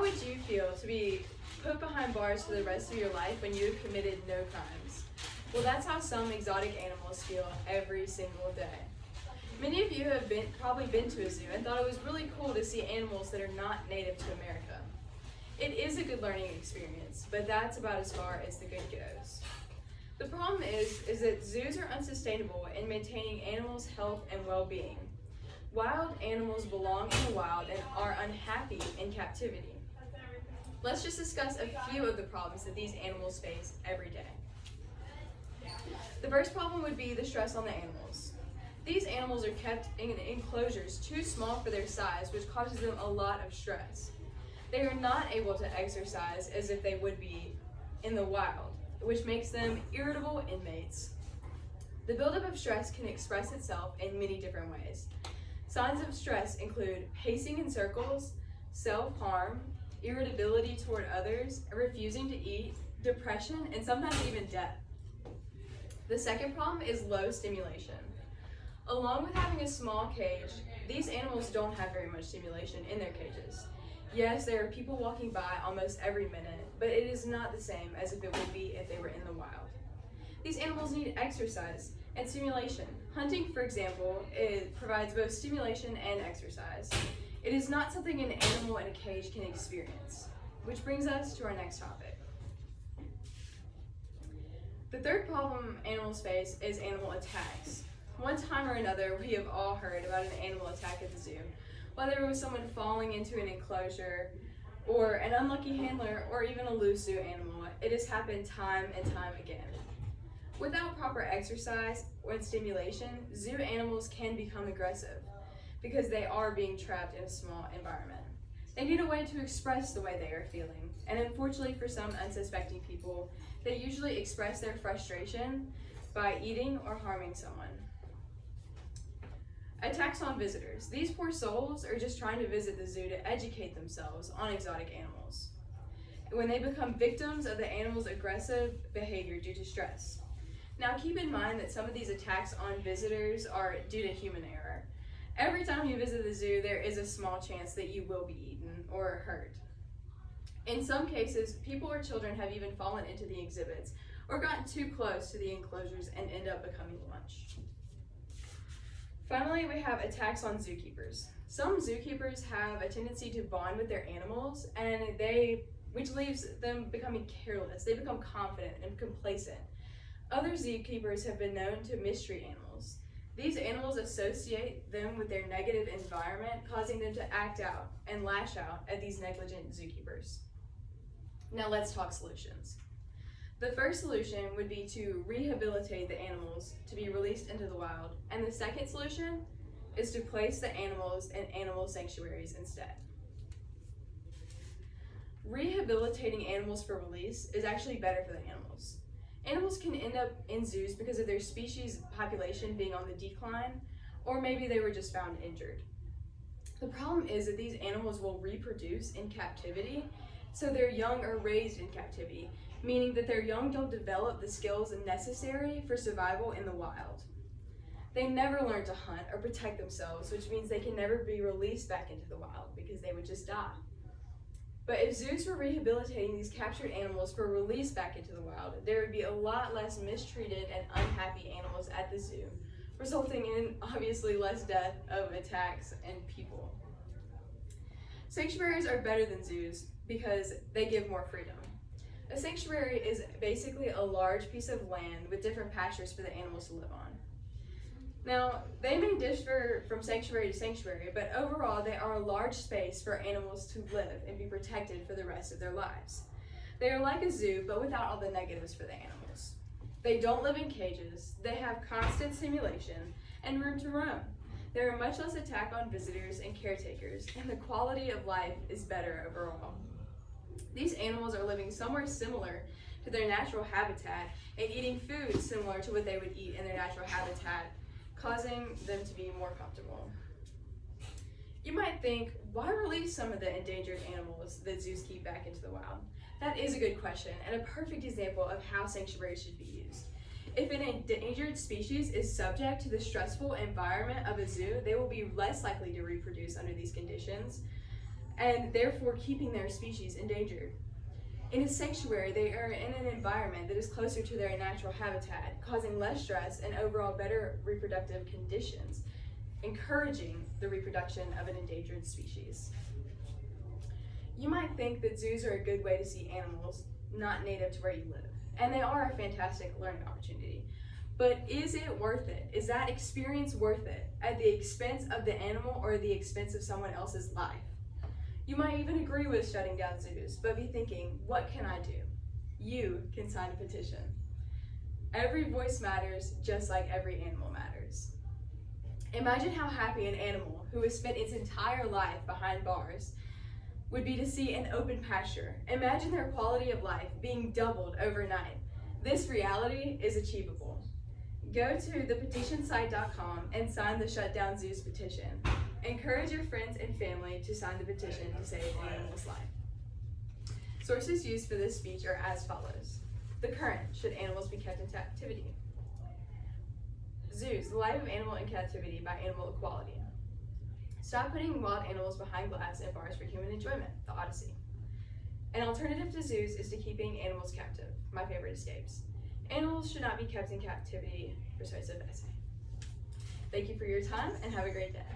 would you feel to be put behind bars for the rest of your life when you have committed no crimes? Well, that's how some exotic animals feel every single day. Many of you have probably been to a zoo and thought it was really cool to see animals that are not native to America. It is a good learning experience, but that's about as far as the good goes. The problem is that zoos are unsustainable in maintaining animals' health and well-being. Wild animals belong in the wild and are unhappy in captivity. Let's just discuss a few of the problems that these animals face every day. The first problem would be the stress on the animals. These animals are kept in enclosures too small for their size, which causes them a lot of stress. They are not able to exercise as if they would be in the wild, which makes them irritable inmates. The buildup of stress can express itself in many different ways. Signs of stress include pacing in circles, self-harm, irritability toward others, refusing to eat, depression, and sometimes even death. The second problem is low stimulation. Along with having a small cage, these animals don't have very much stimulation in their cages. Yes, there are people walking by almost every minute, but it is not the same as if it would be if they were in the wild. These animals need exercise and stimulation. Hunting, for example, it provides both stimulation and exercise. It is not something an animal in a cage can experience, which brings us to our next topic. The third problem animals face is animal attacks. One time or another, we have all heard about an animal attack at the zoo, whether it was someone falling into an enclosure, or an unlucky handler, or even a loose zoo animal. It has happened time and time again. Without proper exercise or stimulation, zoo animals can become aggressive because they are being trapped in a small environment. They need a way to express the way they are feeling, and unfortunately for some unsuspecting people, they usually express their frustration by eating or harming someone. Attacks on visitors. These poor souls are just trying to visit the zoo to educate themselves on exotic animals. When they become victims of the animal's aggressive behavior due to stress. Now keep in mind that some of these attacks on visitors are due to human error. Every time you visit the zoo, there is a small chance that you will be eaten or hurt. In some cases, people or children have even fallen into the exhibits or gotten too close to the enclosures and end up becoming lunch. Finally, we have attacks on zookeepers. Some zookeepers have a tendency to bond with their animals, which leaves them becoming careless. They become confident and complacent. Other zookeepers have been known to mistreat animals. These animals associate them with their negative environment, causing them to act out and lash out at these negligent zookeepers. Now let's talk solutions. The first solution would be to rehabilitate the animals to be released into the wild, and the second solution is to place the animals in animal sanctuaries instead. Rehabilitating animals for release is actually better for the animals. Animals can end up in zoos because of their species population being on the decline, or maybe they were just found injured. The problem is that these animals will reproduce in captivity, so their young are raised in captivity, meaning that their young don't develop the skills necessary for survival in the wild. They never learn to hunt or protect themselves, which means they can never be released back into the wild because they would just die. But if zoos were rehabilitating these captured animals for release back into the wild, there would be a lot less mistreated and unhappy animals at the zoo, resulting in obviously less death of attacks and people. Sanctuaries are better than zoos because they give more freedom. A sanctuary is basically a large piece of land with different pastures for the animals to live on. Now, they may differ from sanctuary to sanctuary, but overall they are a large space for animals to live and be protected for the rest of their lives. They are like a zoo, but without all the negatives for the animals. They don't live in cages, they have constant stimulation, and room to roam. There are much less attack on visitors and caretakers, and the quality of life is better overall. These animals are living somewhere similar to their natural habitat and eating food similar to what they would eat in their natural habitat, causing them to be more comfortable. You might think, why release some of the endangered animals that zoos keep back into the wild? That is a good question and a perfect example of how sanctuaries should be used. If an endangered species is subject to the stressful environment of a zoo, they will be less likely to reproduce under these conditions. and therefore keeping their species endangered. In a sanctuary, they are in an environment that is closer to their natural habitat, causing less stress and overall better reproductive conditions, encouraging the reproduction of an endangered species. You might think that zoos are a good way to see animals not native to where you live, and they are a fantastic learning opportunity. But is it worth it? Is that experience worth it at the expense of the animal or the expense of someone else's life? You might even agree with shutting down zoos, but be thinking, what can I do? You can sign a petition. Every voice matters, just like every animal matters. Imagine how happy an animal who has spent its entire life behind bars would be to see an open pasture. Imagine their quality of life being doubled overnight. This reality is achievable. Go to thepetitionsite.com and sign the Shut Down Zoos petition. Encourage your friends and family to sign the petition to save an animal's life. Sources used for this speech are as follows. The Current, Should Animals Be Kept in Captivity? Zoos, The Life of Animal in Captivity by Animal Equality. Stop Putting Wild Animals Behind Glass and Bars for Human Enjoyment, The Odyssey. An alternative to zoos is to keeping animals captive, My Favorite Escapes. Animals should not be kept in captivity, Persuasive essay. Thank you for your time and have a great day.